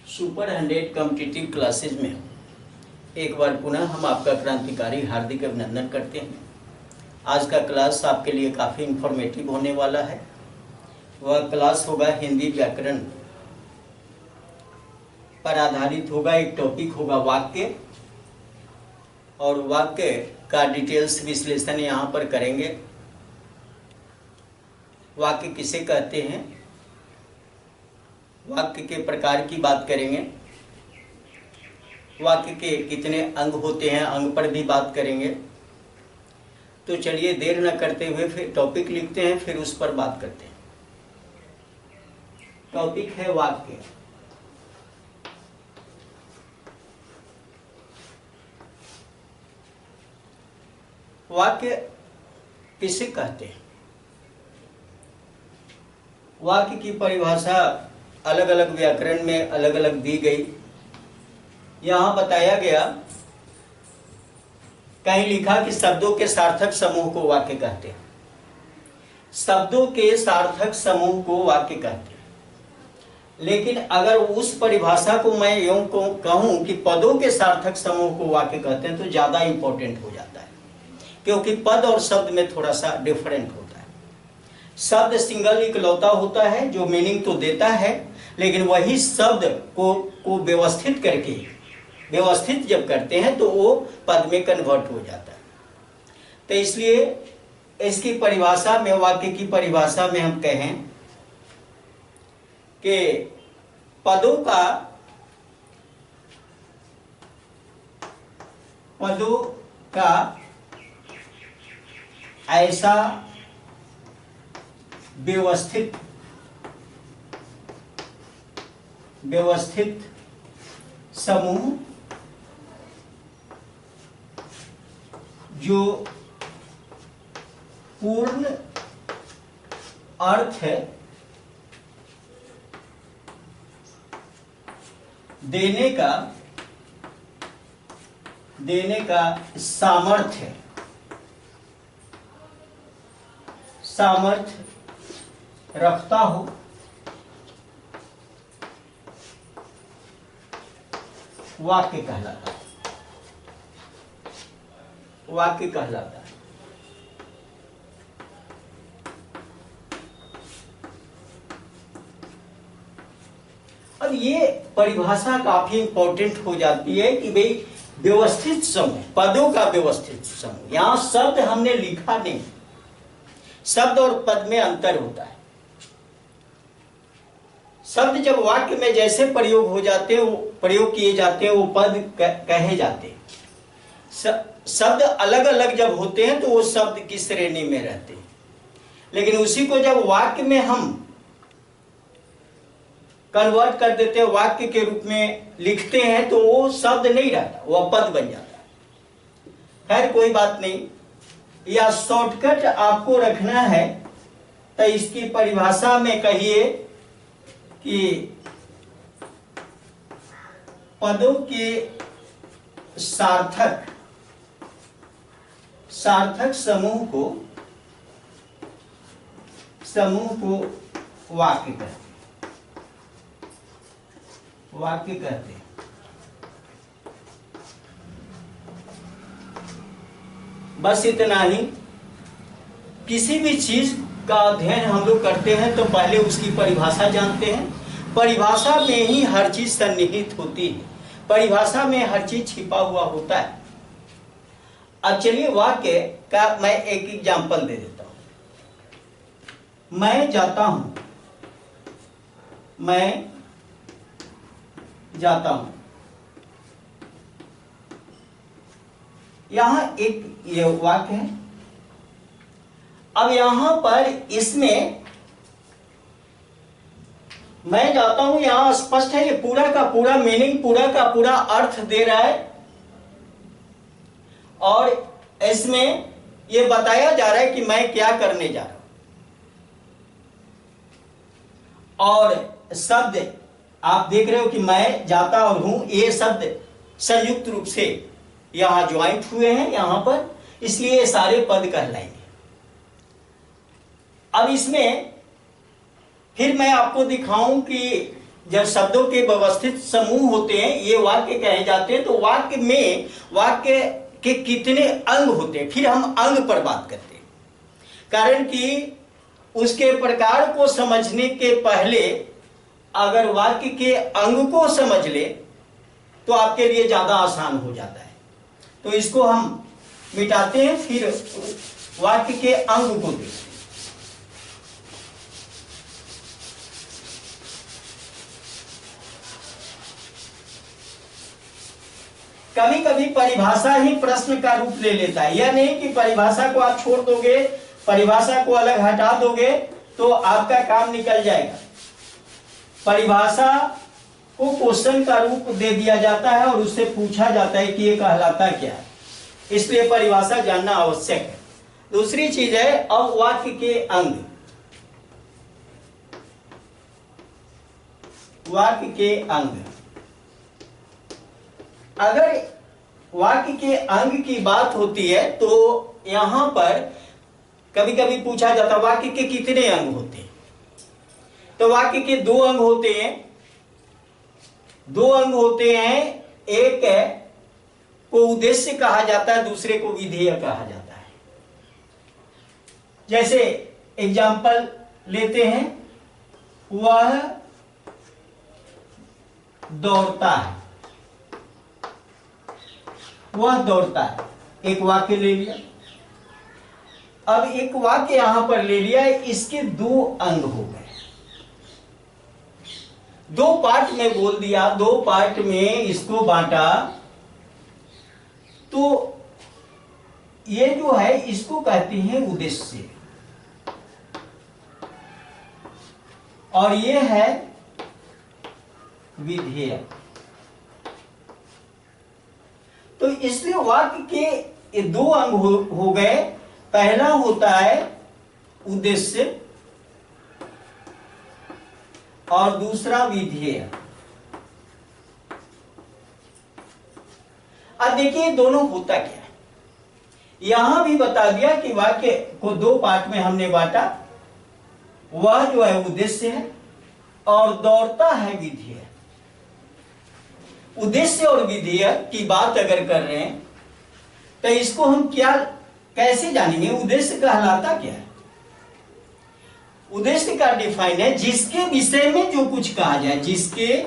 Super 100 competitive classes में एक बार पुनः हम आपका क्रांतिकारी हार्दिक अभिनंदन करते हैं। आज का क्लास आपके लिए काफ़ी इंफॉर्मेटिव होने वाला है। वह क्लास होगा हिंदी व्याकरण पर आधारित होगा। एक टॉपिक होगा वाक्य, और वाक्य का डिटेल्स विश्लेषण यहाँ पर करेंगे। वाक्य किसे कहते हैं, वाक्य के प्रकार की बात करेंगे, वाक्य के कितने अंग होते हैं, अंग पर भी बात करेंगे। तो चलिए देर न करते हुए फिर टॉपिक लिखते हैं, फिर उस पर बात करते हैं। टॉपिक है वाक्य। वाक्य किसे कहते हैं? वाक्य की परिभाषा अलग अलग व्याकरण में अलग अलग दी गई। यहाँ बताया गया, कहीं लिखा कि शब्दों के सार्थक समूह को वाक्य कहते हैं। शब्दों के सार्थक समूह को वाक्य कहते हैं। लेकिन अगर उस परिभाषा को मैं यूं कहूं कि पदों के सार्थक समूह को वाक्य कहते हैं तो ज्यादा इंपॉर्टेंट हो जाता है, क्योंकि पद और शब्द में थोड़ा सा डिफरेंट होता है। शब्द सिंगल इकलौता होता है जो मीनिंग तो देता है, लेकिन वही शब्द को व्यवस्थित करके व्यवस्थित जब करते हैं तो वो पद में कन्वर्ट हो जाता है। तो इसलिए इसकी परिभाषा में, वाक्य की परिभाषा में हम कहें कि पदों का ऐसा व्यवस्थित समूह जो पूर्ण अर्थ देने का सामर्थ्य रखता हो, वाक्य कहलाता है। वाक्य कहलाता है। अब ये परिभाषा काफी इंपॉर्टेंट हो जाती है कि भाई व्यवस्थित समूह, पदों का व्यवस्थित समूह। यहां शब्द हमने लिखा नहीं, शब्द और पद में अंतर होता है। शब्द जब वाक्य में जैसे प्रयोग हो जाते हैं, प्रयोग किए जाते हैं, वो पद कहे जाते हैं। शब्द अलग अलग जब होते हैं तो वो शब्द की श्रेणी में रहते हैं, लेकिन उसी को जब वाक्य में हम कन्वर्ट कर देते हैं, वाक्य के रूप में लिखते हैं, तो वो शब्द नहीं रहता, वह पद बन जाता है। खैर कोई बात नहीं, या शॉर्टकट आपको रखना है तो इसकी परिभाषा में कहिए कि पदों के सार्थक समूह को वाक्य कहते हैं। बस इतना ही। किसी भी चीज का अध्ययन हम लोग करते हैं तो पहले उसकी परिभाषा जानते हैं। परिभाषा में ही हर चीज सन्निहित होती है, परिभाषा में हर चीज छिपा हुआ होता है। अब चलिए वाक्य का मैं एक एग्जांपल दे देता हूं। मैं जाता हूं, मैं जाता हूं। यहां एक ये वाक्य है। अब यहां पर इसमें मैं जाता हूं, यहां स्पष्ट है, ये पूरा का पूरा मीनिंग, पूरा का पूरा अर्थ दे रहा है, और इसमें ये बताया जा रहा है कि मैं क्या करने जा रहा हूं। और शब्द आप देख रहे हो कि मैं जाता और हूं, ये शब्द संयुक्त रूप से यहां ज्वाइंट हुए हैं यहां पर, इसलिए ये सारे पद कहलाएंगे। अब इसमें फिर मैं आपको दिखाऊं कि जब शब्दों के व्यवस्थित समूह होते हैं ये वाक्य कहे जाते हैं। तो वाक्य में वाक्य के कितने अंग होते हैं, फिर हम अंग पर बात करते हैं। कारण कि उसके प्रकार को समझने के पहले अगर वाक्य के अंग को समझ ले तो आपके लिए ज्यादा आसान हो जाता है। तो इसको हम मिटाते हैं, फिर वाक्य के अंग को देखते हैं। कभी कभी परिभाषा ही प्रश्न का रूप ले लेता है। यह नहीं कि परिभाषा को आप छोड़ दोगे, परिभाषा को अलग हटा दोगे तो आपका काम निकल जाएगा। परिभाषा को क्वेश्चन का रूप दे दिया जाता है और उससे पूछा जाता है कि ये कहलाता क्या है, इसलिए परिभाषा जानना आवश्यक है। दूसरी चीज है अब वाक्य के अंग। वाक्य के अंग, अगर वाक्य के अंग की बात होती है तो यहां पर कभी कभी पूछा जाता है वाक्य के कितने अंग होते हैं। तो वाक्य के दो अंग होते हैं। दो अंग होते हैं, एक को उद्देश्य कहा जाता है, दूसरे को विधेय कहा जाता है। जैसे एग्जाम्पल लेते हैं, वह दौड़ता है। वह दौड़ता है, एक वाक्य ले लिया। अब एक वाक्य यहां पर ले लिया है, इसके दो अंग हो गए। दो पार्ट में बोल दिया, दो पार्ट में इसको बांटा, तो ये जो है इसको कहते हैं उद्देश्य और ये है विधेय। तो इसलिए वाक्य के ये दो अंग हो गए। पहला होता है उद्देश्य और दूसरा विधेय। अब देखिए दोनों होता क्या है, यहां भी बता दिया कि वाक्य को दो पार्ट में हमने बांटा। वह जो है उद्देश्य है और दौड़ता है विधेय। उद्देश्य और विधेय की बात अगर कर रहे हैं तो इसको हम क्या कैसे जानेंगे, उद्देश्य कहलाता क्या है। उद्देश्य का डिफाइन है जिसके विषय में जो कुछ कहा जाए, जिसके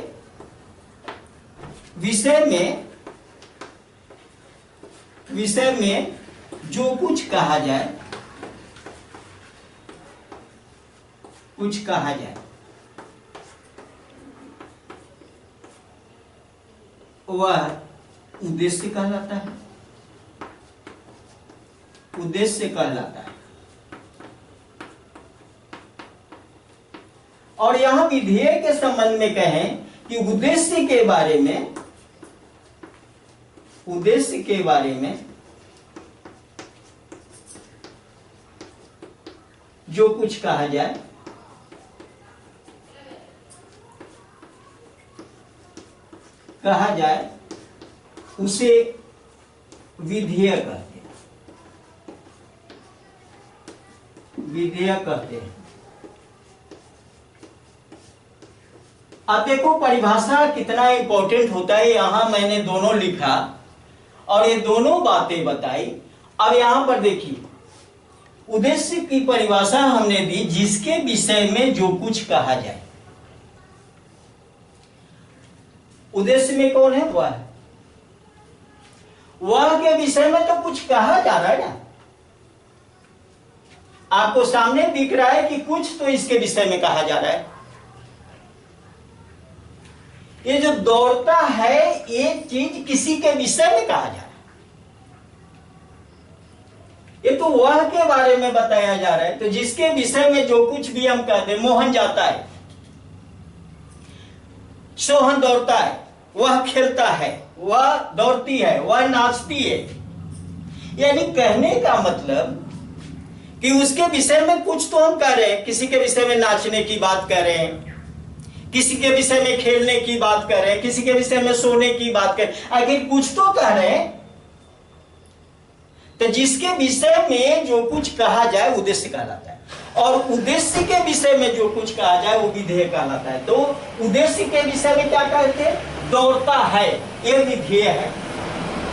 विषय में जो कुछ कहा जाए, कुछ कहा जाए, वह उद्देश्य कहलाता है। उद्देश्य कहलाता है। और यहां विधेय के संबंध में कहें कि उद्देश्य के बारे में, उद्देश्य के बारे में जो कुछ कहा जाए, उसे विधेय कहते हैं। विधेय कहते हैं। अब देखो परिभाषा कितना इंपॉर्टेंट होता है। यहां मैंने दोनों लिखा और ये दोनों बातें बताई। अब यहां पर देखिए उद्देश्य की परिभाषा हमने दी जिसके विषय में जो कुछ कहा जाए। उद्देश्य में कौन है, वह है। वह के विषय में तो कुछ कहा जा रहा है ना, आपको सामने दिख रहा है कि कुछ तो इसके विषय में कहा जा रहा है। ये जो दौड़ता है ये चीज किसी के विषय में कहा जा रहा है। ये तो वह के बारे में बताया जा रहा है। तो जिसके विषय में जो कुछ भी हम कहते हैं, मोहन जाता है, सोहन दौड़ता है, वह खेलता है, वह दौड़ती है, वह नाचती है। यानी कहने का मतलब कि उसके विषय में कुछ तो हम कह रहे हैं। किसी के विषय में नाचने की बात कर रहे हैं, किसी के विषय में खेलने की बात कर रहे हैं, किसी के विषय में सोने की बात कर रहे हैं, आखिर कुछ तो कह रहे हैं। तो जिसके विषय में जो कुछ कहा जाए उद्देश्य कहलाता है, और उद्देश्य के विषय में जो कुछ कहा जाए वो विधेय कहलाता है। तो उद्देश्य के विषय में क्या कहते हैं? दौड़ता है, ये विधेय है।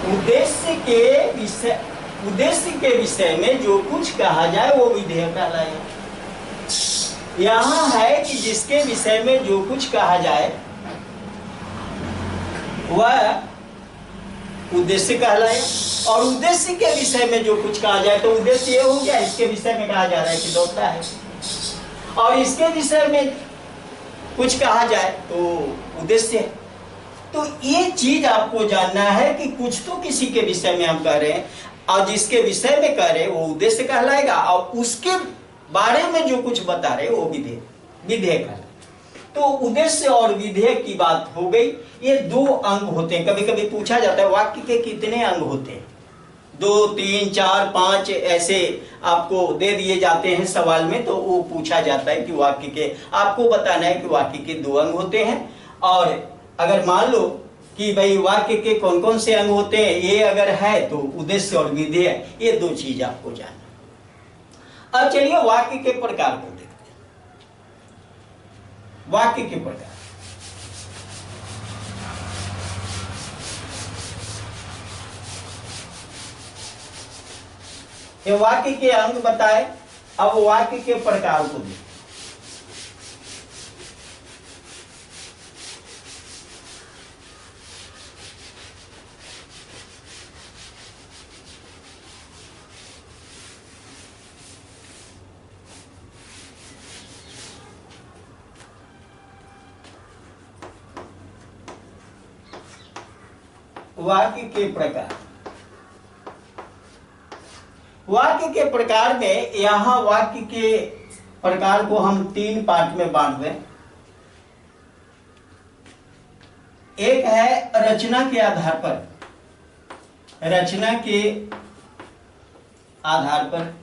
उद्देश्य के विषय में जो कुछ कहा जाए वो विधेय कहलाएगा। यहां है कि जिसके विषय में जो कुछ कहा जाए वह उद्देश्य कहलाए, और उद्देश्य के विषय में जो कुछ कहा जाए तो उद्देश्य ये हो गया, इसके विषय में कहा जा रहा है कि दौड़ता है, और इसके विषय में कुछ कहा जाए तो उद्देश्य है। तो ये चीज आपको जानना है कि कुछ तो किसी के विषय में हम कह रहे हैं, और जिसके विषय में कह रहे हैं वो उद्देश्य कहलाएगा, और उसके बारे में जो कुछ बता रहे वो विधेय कहलाएगा। तो उद्देश्य और विधेय की बात हो गई। ये दो अंग होते हैं। कभी कभी पूछा जाता है वाक्य के कितने अंग होते हैं? 2, 3, 4, 5 ऐसे आपको दे दिए जाते हैं सवाल में, तो वो पूछा जाता है कि वाक्य के, आपको बताना है कि वाक्य के 2 अंग होते हैं। और अगर मान लो कि भाई वाक्य के कौन कौन से अंग होते हैं, ये अगर है तो उद्देश्य और विधेय, ये 2 चीज आपको जानना। अब चलिए वाक्य के प्रकार को देखते हैं। वाक्य के प्रकार, ये वाक्य के अंग बताए, अब वाक्य के प्रकार को देखते हैं। वाक्य के प्रकार, वाक्य के प्रकार में यहां वाक्य के प्रकार को हम 3 पार्ट में बांट दें। एक है रचना के आधार पर, रचना के आधार पर।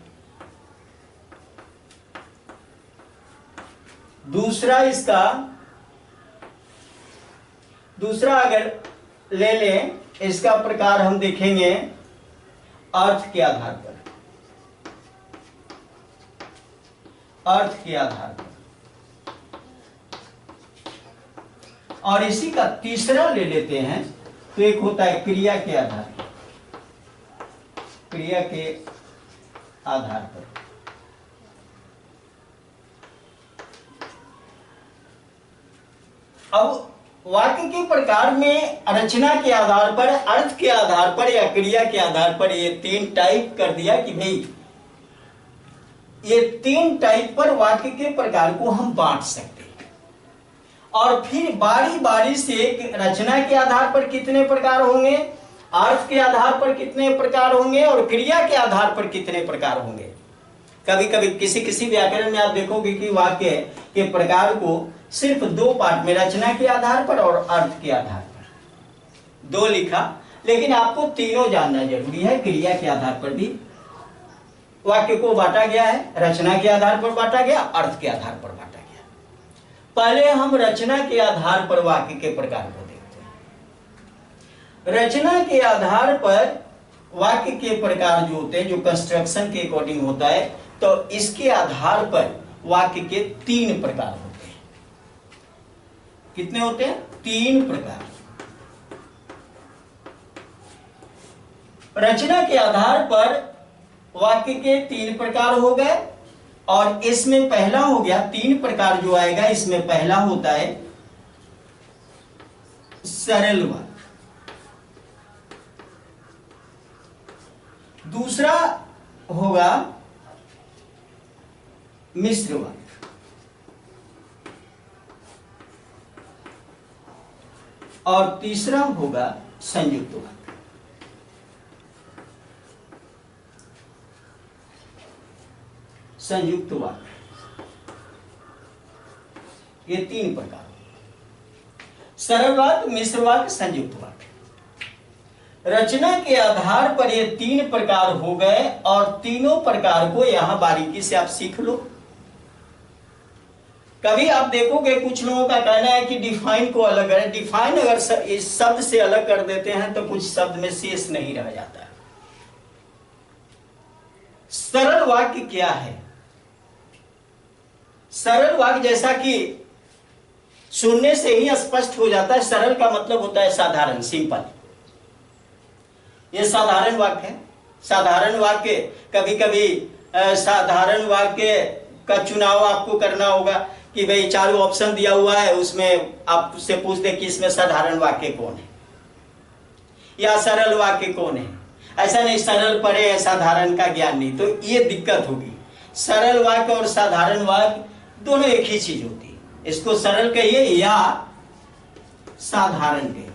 दूसरा अगर ले लें, इसका प्रकार हम देखेंगे अर्थ के आधार पर, अर्थ के आधार पर। और इसी का तीसरा ले लेते हैं, तो एक होता है क्रिया के आधार पर, क्रिया के आधार पर। अब वाक्य के प्रकार में रचना के आधार पर, अर्थ के आधार पर या क्रिया के आधार पर ये 3 टाइप कर दिया कि भाई ये 3 टाइप पर वाक्य के प्रकार को हम बांट सकते हैं। और फिर बारी बारी से रचना के आधार पर कितने प्रकार होंगे, अर्थ के आधार पर कितने प्रकार होंगे, और क्रिया के आधार पर कितने प्रकार होंगे। कभी कभी किसी व्याकरण में आप देखोगे कि वाक्य के प्रकार को सिर्फ 2 पार्ट में, रचना के आधार पर और अर्थ के आधार पर 2 लिखा, लेकिन आपको तीनों जानना जरूरी है। क्रिया के आधार पर भी वाक्य को बांटा गया है, रचना के आधार पर बांटा गया, अर्थ के आधार पर बांटा गया। पहले हम रचना के आधार पर वाक्य के प्रकार को देखते हैं। रचना के आधार पर वाक्य के प्रकार जो होते हैं, जो कंस्ट्रक्शन के अकॉर्डिंग होता है, तो इसके आधार पर वाक्य के 3 प्रकार होते हैं। कितने होते हैं? 3 प्रकार। रचना के आधार पर वाक्य के 3 प्रकार हो गए, और इसमें पहला हो गया, 3 प्रकार जो आएगा इसमें पहला होता है सरल वाक्य, दूसरा होगा मिश्र वाक्य, और तीसरा होगा संयुक्त वाक्य। संयुक्त वाक्य, ये 3 प्रकार, सरल वाक्य, मिश्र वाक्य, संयुक्त वाक्य। रचना के आधार पर ये 3 प्रकार हो गए, और तीनों प्रकार को यहां बारीकी से आप सीख लो। कभी आप देखोगे कुछ लोगों का कहना है कि डिफाइन को अलग करें। डिफाइन अगर इस शब्द से अलग कर देते हैं तो कुछ शब्द में शेष नहीं रह जाता है। सरल वाक्य क्या है? सरल वाक्य जैसा कि सुनने से ही स्पष्ट हो जाता है, सरल का मतलब होता है साधारण, सिंपल। ये साधारण वाक्य है। साधारण वाक्य कभी कभी साधारण वाक्य का चुनाव आपको करना होगा कि भाई चारों ऑप्शन दिया हुआ है, उसमें आपसे पूछ दे कि इसमें साधारण वाक्य कौन है या सरल वाक्य कौन है। ऐसा नहीं सरल पढ़े है साधारण का ज्ञान नहीं, तो ये दिक्कत होगी। सरल वाक्य और साधारण वाक्य दोनों एक ही चीज होती है। इसको सरल कहिए या साधारण कहिए,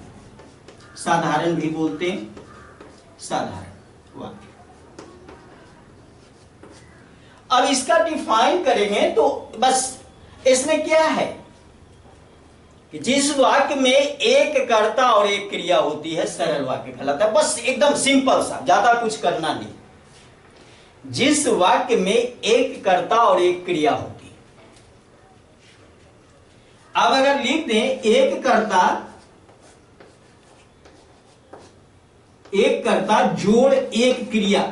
साधारण भी बोलते हैं, साधारण वाक्य। अब इसका डिफाइन करेंगे तो बस इसमें क्या है कि जिस वाक्य में एक कर्ता और एक क्रिया होती है, सरल वाक्य कहलाता है। बस एकदम सिंपल सा, ज्यादा कुछ करना नहीं। जिस वाक्य में एक कर्ता और एक क्रिया होती है। अब अगर लिख दें एक कर्ता जोड़ एक क्रिया,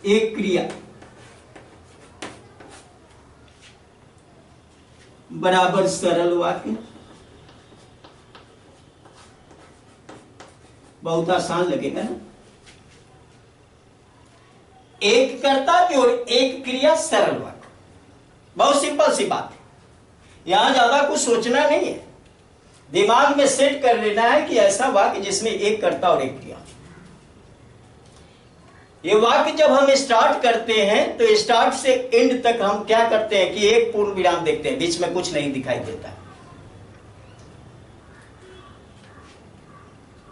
एक क्रिया बराबर सरल वाक्य। बहुत आसान लगेगा ना। एक कर्ता जोड़ एक क्रिया, सरल वाक्य। बहुत सिंपल सी बात है, यहां ज्यादा कुछ सोचना नहीं है, दिमाग में सेट कर लेना है कि ऐसा वाक्य जिसमें एक कर्ता और एक क्रिया। ये वाक्य जब हम स्टार्ट करते हैं तो स्टार्ट से एंड तक हम क्या करते हैं कि एक पूर्ण विराम देखते हैं, बीच में कुछ नहीं दिखाई देता।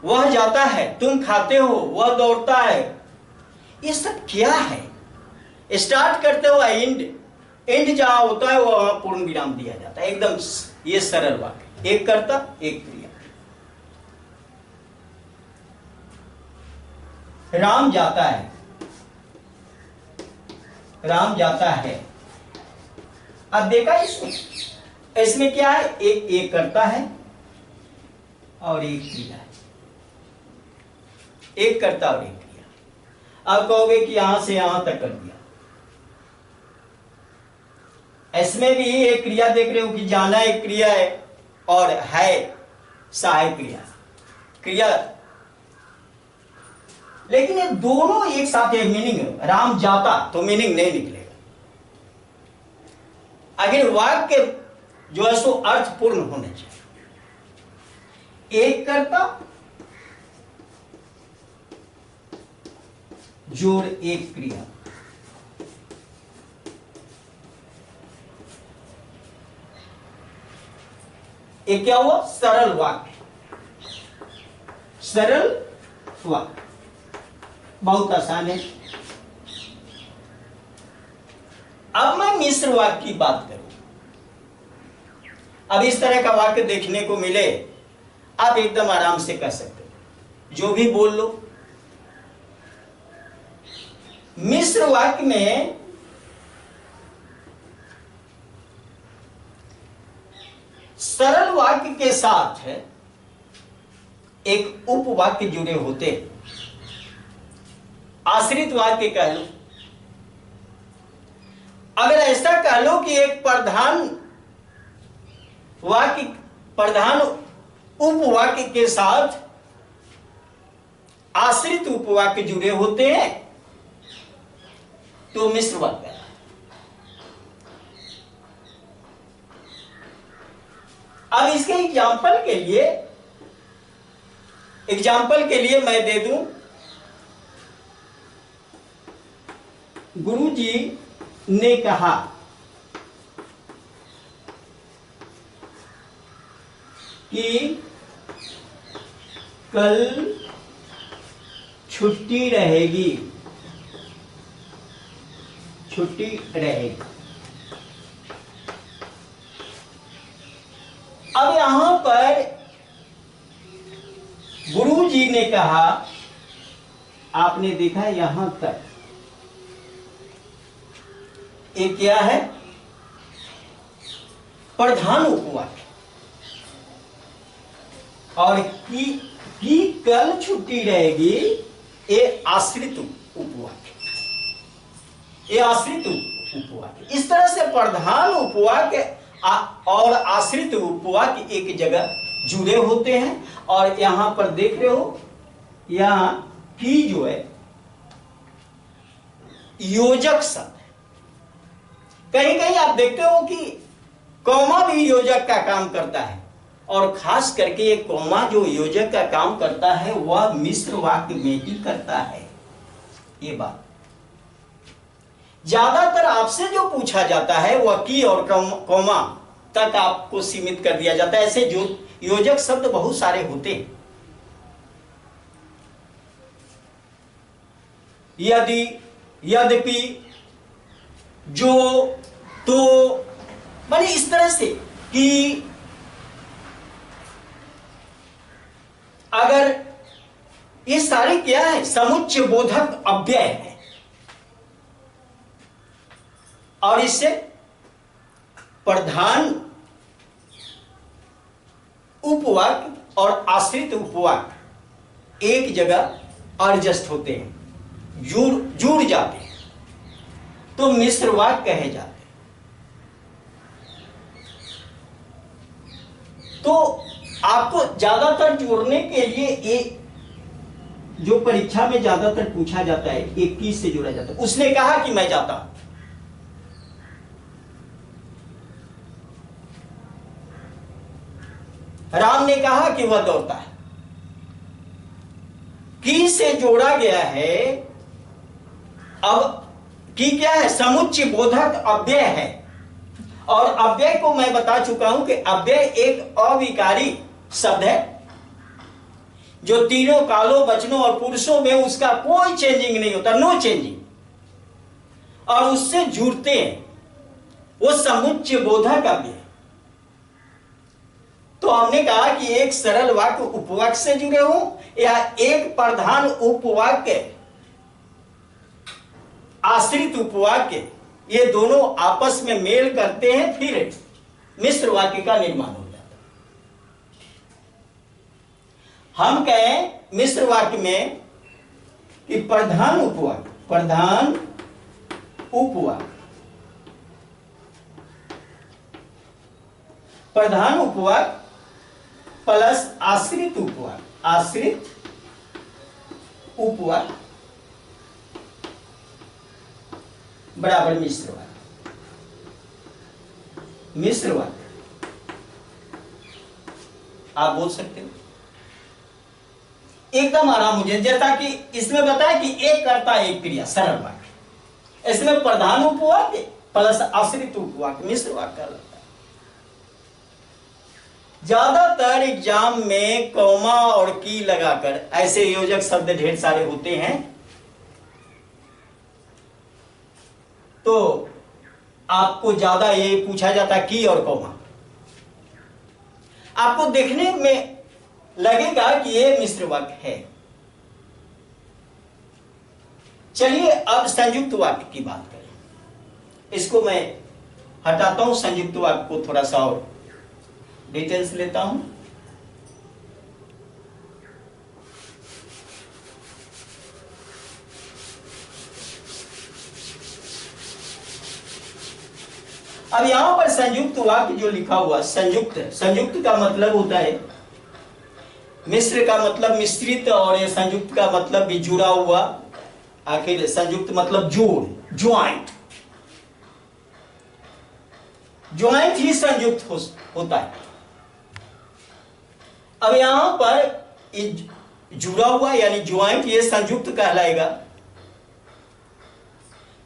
वह जाता है, तुम खाते हो, वह दौड़ता है। ये सब क्या है? स्टार्ट करते हो एंड, एंड जहां होता है वहां पूर्ण विराम दिया जाता है। एकदम ये सरल वाक्य, एक कर्ता एक क्रिया। राम जाता है, राम जाता है। अब देखा इसमें क्या है, एक कर्ता है और एक क्रिया है। एक कर्ता और एक क्रिया। अब कहोगे कि यहां से यहां तक कर दिया, इसमें भी एक क्रिया देख रहे हो कि जाना एक क्रिया है और है सहायक क्रिया, लेकिन ये दोनों एक साथ है। मीनिंग राम जाता तो मीनिंग नहीं निकलेगा। अगर वाक्य जो है सो अर्थपूर्ण होने चाहिए। एक कर्ता जोड़ एक क्रिया। एक क्या हुआ? सरल वाक्य। सरल वाक्य बहुत आसान है। अब मैं मिश्र वाक्य की बात करूं। अब इस तरह का वाक्य देखने को मिले, आप एकदम आराम से कह सकते हो, जो भी बोल लो। मिश्र वाक्य में सरल वाक्य के साथ एक उपवाक्य जुड़े होते हैं। आश्रित वाक्य कह लो। अगर ऐसा कह लो कि एक प्रधान वाक्य, प्रधान उपवाक्य के साथ आश्रित उपवाक्य जुड़े होते हैं तो मिश्र वाक्य। अब इसके एग्जाम्पल के लिए मैं दे दूं, गुरुजी ने कहा कि कल छुट्टी रहेगी, छुट्टी रहेगी। अब यहां पर गुरुजी ने कहा, आपने देखा यहां तक, एक क्या है? प्रधान उपवाक्य। और कि कल छुट्टी रहेगी, ये आश्रित उपवाक्य। ये आश्रित उपवाक्य। इस तरह से प्रधान उपवाक्य और आश्रित उपवाक्य एक जगह जुड़े होते हैं। और यहां पर देख रहे हो, यहां की जो है योजक शब्द है। कहीं कहीं आप देखते हो कि कॉमा भी योजक का काम करता है, और खास करके ये कॉमा जो योजक का काम करता है वह मिश्र वाक्य में ही करता है। ये बात ज्यादातर आपसे जो पूछा जाता है वह की और कॉमा तक आपको सीमित कर दिया जाता है। ऐसे जो योजक शब्द बहुत सारे होते हैं, यदि, यद्यपि, जो, तो, माने इस तरह से कि अगर ये सारे क्या है, समुच्चय बोधक अव्यय है, और इससे प्रधान उपवाक्य और आश्रित उपवाक्य एक जगह एडजस्ट होते हैं, जुड़ जाते हैं, तो मिश्र वाक्य कहे जाते हैं। तो आपको ज्यादातर जोड़ने के लिए ये जो परीक्षा में ज्यादातर पूछा जाता है, 21 से जोड़ा जाता है। उसने कहा कि मैं जाता हूं, राम ने कहा कि वह दौड़ता है। की से जोड़ा गया है। अब की क्या है, समुच्चय बोधक अव्यय है, और अव्यय को मैं बता चुका हूं कि अव्यय एक अविकारी शब्द है जो तीनों कालों, वचनों और पुरुषों में उसका कोई चेंजिंग नहीं होता, नो चेंजिंग, और उससे जुड़ते हैं, वो समुच्चय बोधक अव्यय। तो हमने कहा कि एक सरल वाक्य उपवाक्य से जुड़े हो या एक प्रधान उपवाक्य आश्रित उपवाक्य, ये दोनों आपस में मेल करते हैं, फिर मिश्र वाक्य का निर्माण हो जाता है। हम कहें मिश्र वाक्य में कि प्रधान उपवाक्य, प्रधान उपवाक्य, प्रधान उपवाक्य प्लस आश्रित उपवाक्य, आश्रित उपवाक्य बराबर मिश्र वाक्य। मिश्र वाक्य आप बोल सकते हो एकदम आराम मुझे, जैसा कि इसमें बताया कि एक कर्ता एक क्रिया, सरल वाक्य। इसमें प्रधान उपवाक्य प्लस आश्रित उपवाक्य मिश्र वाक्य लगता है। ज्यादातर एग्जाम में कॉमा और की लगाकर ऐसे योजक शब्द ढेर सारे होते हैं, तो आपको ज्यादा ये पूछा जाता है की और कॉमा। आपको देखने में लगेगा कि ये मिश्र वाक्य है। चलिए अब संयुक्त वाक्य की बात करें। इसको मैं हटाता हूं, संयुक्त वाक्य को थोड़ा सा और डिटेल्स लेता हूं। अब यहां पर संयुक्त वाक्य जो लिखा हुआ, संयुक्त, संयुक्त का मतलब होता है, मिश्र का मतलब मिश्रित, और ये संयुक्त का मतलब भी जुड़ा हुआ। आखिर संयुक्त मतलब जोड़, ज्वाइंट, ज्वाइंट ही संयुक्त होता है। अब यहां पर जुड़ा हुआ यानी ज्वाइंट, ये संयुक्त कहलाएगा।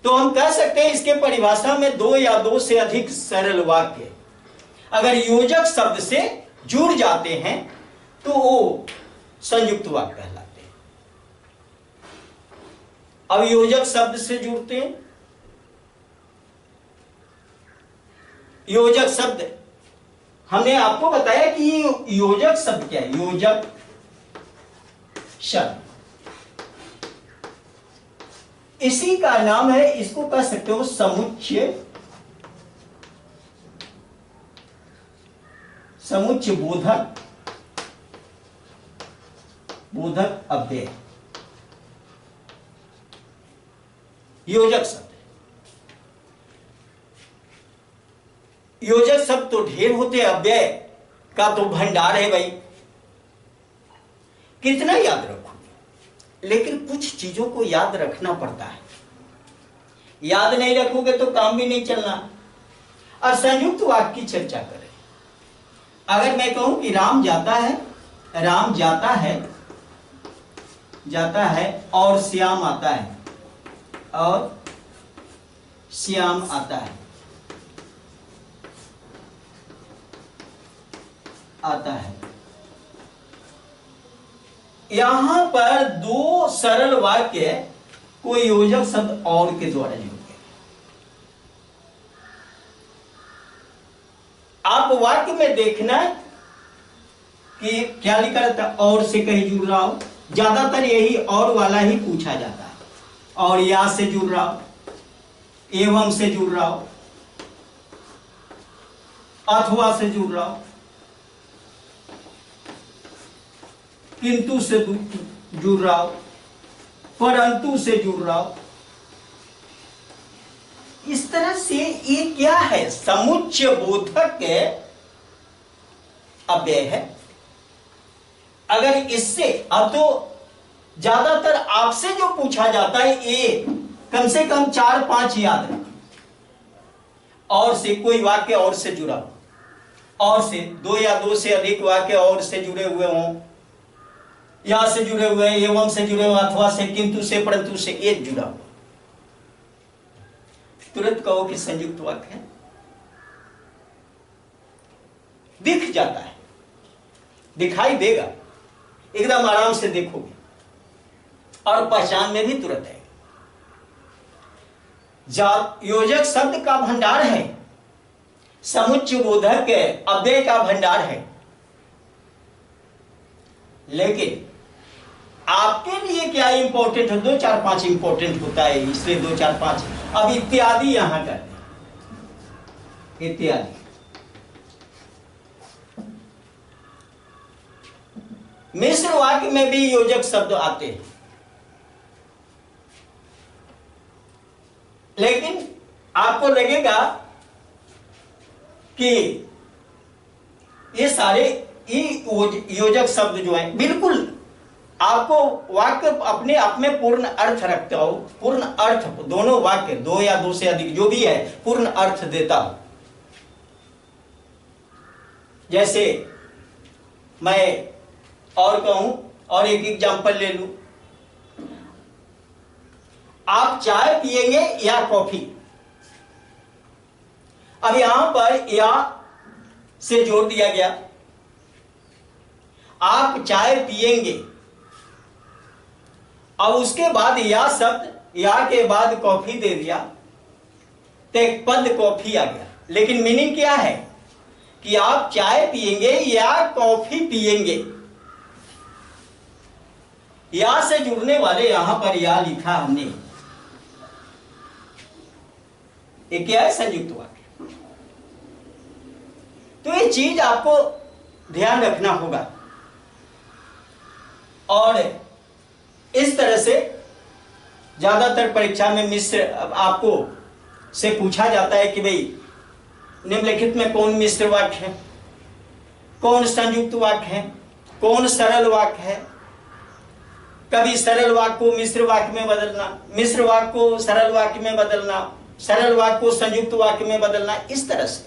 तो हम कह सकते हैं इसके परिभाषा में दो या दो से अधिक सरल वाक्य अगर योजक शब्द से जुड़ जाते हैं तो वो संयुक्त वाक्य कहलाते हैं। अब योजक शब्द से जुड़ते हैं, योजक शब्द हमने आपको बताया कि ये योजक शब्द क्या है। योजक शब्द इसी का नाम है, इसको कह सकते हो समुच्चय, समुच्चय बोधक, बोधक अव्यय, योजक शब्द। योजक शब्द तो ढेर होते, अव्यय का तो भंडार है भाई, कितना याद रखोगे। लेकिन कुछ चीजों को याद रखना पड़ता है, याद नहीं रखोगे तो काम भी नहीं चलना। और संयुक्त वाक्य की चर्चा करें। अगर मैं कहूं कि राम जाता है, राम जाता है और श्याम आता है, और श्याम आता है, यहां पर दो सरल वाक्य कोई योजक शब्द और के द्वारा जुड़ गए। आप वाक्य में देखना कि क्या लिखा रहता है, और से कहीं जुड़ रहा हो, ज्यादातर यही और वाला ही पूछा जाता है, और या से जुड़ रहा हो, एवं से जुड़ रहा हो, अथवा से जुड़ रहा हो, किंतु से जुड़ रहा हो, परंतु से जुड़ रहा हो। इस तरह से ये क्या है, समुच्चय बोधक अव्यय है। अगर इससे, अब तो ज्यादातर आपसे जो पूछा जाता है ये कम से कम 4-5 याद रखें। और से कोई वाक्य और से जुड़ा हो, और से दो या दो से अधिक वाक्य और से जुड़े हुए हों, या से जुड़े हुए, एवं से जुड़े हुए, अथवा से, किंतु से, परंतु से एक जुड़ा हुआ, तुरंत कहो कि संयुक्त वाक्य है। दिख जाता है, दिखाई देगा, एकदम आराम से देखोगे और पहचान में भी तुरंत है। योजक शब्द का भंडार है, समुच्चय बोधक अव्यय का भंडार है। लेकिन आपके लिए क्या इंपॉर्टेंट है, 2-4-5 इंपॉर्टेंट होता है, इसलिए 2-4-5। अब इत्यादि यहां करते हैं, इत्यादि। मिश्र वाक्य में भी योजक शब्द आते हैं, लेकिन आपको लगेगा कि ये सारे योजक शब्द जो हैं बिल्कुल आपको वाक्य अपने आप में पूर्ण अर्थ रखता हो, पूर्ण अर्थ, दोनों वाक्य, दो या दो से अधिक जो भी है, पूर्ण अर्थ देता हो। जैसे मैं और कहूं और एक एग्जांपल ले लूं, आप चाय पिएंगे या कॉफी। अब यहां पर या से जोड़ दिया गया, आप चाय पिएंगे, अब उसके बाद या शब्द, या के बाद कॉफी दे दिया, तो एक पद कॉफी आ गया। लेकिन मीनिंग क्या है कि आप चाय पिएंगे या कॉफी पिएंगे। या से जुड़ने वाले यहां पर या लिखा हमने, ये क्या है, संयुक्त वाक्य। तो ये चीज आपको ध्यान रखना होगा। और इस तरह से ज्यादातर परीक्षा में मिश्र आपको से पूछा जाता है कि भाई निम्नलिखित में कौन मिश्र वाक्य है, कौन संयुक्त वाक्य है, कौन सरल वाक्य है। कभी सरल वाक्य को मिश्र वाक्य में बदलना, मिश्र वाक्य को सरल वाक्य में बदलना, सरल वाक्य को संयुक्त वाक्य में बदलना, इस तरह से।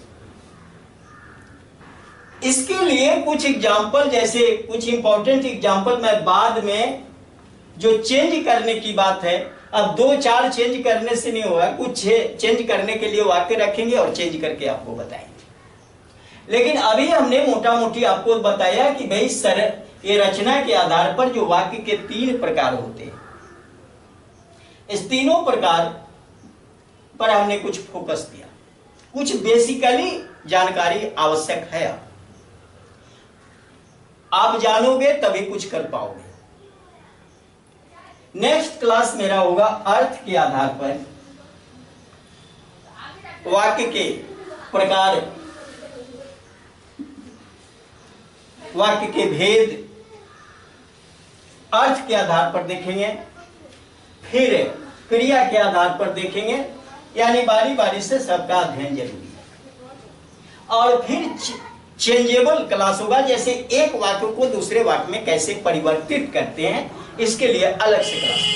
इसके लिए कुछ एग्जाम्पल, जैसे कुछ इंपॉर्टेंट एग्जाम्पल मैं बाद में, जो चेंज करने की बात है, अब 2-4 चेंज करने से नहीं होगा, कुछ चेंज करने के लिए वाक्य रखेंगे और चेंज करके आपको बताएंगे। लेकिन अभी हमने मोटा मोटी आपको बताया कि भाई ये रचना के आधार पर जो वाक्य के 3 प्रकार होते हैं, इस तीनों प्रकार पर हमने कुछ फोकस किया, कुछ बेसिकली जानकारी आवश्यक है। आप जानोगे तभी कुछ कर पाओगे। नेक्स्ट क्लास मेरा होगा अर्थ के आधार पर वाक्य के प्रकार, वाक्य के भेद अर्थ के आधार पर देखेंगे, फिर क्रिया के आधार पर देखेंगे। यानी बारी बारी से सबका अध्ययन जरूरी है। और फिर चेंजेबल क्लास होगा, जैसे एक वाक्य को दूसरे वाक्य में कैसे परिवर्तित करते हैं, इसके लिए अलग से क्लास।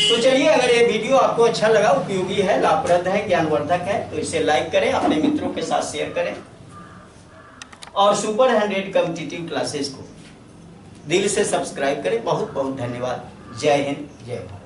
तो चलिए, अगर ये वीडियो आपको अच्छा लगा, उपयोगी है, लाभप्रद है, ज्ञानवर्धक है, तो इसे लाइक करें, अपने मित्रों के साथ शेयर करें और सुपर 100 कॉम्पिटिटिव क्लासेस को दिल से सब्सक्राइब करें। बहुत बहुत धन्यवाद। जय हिंद, जय भारत।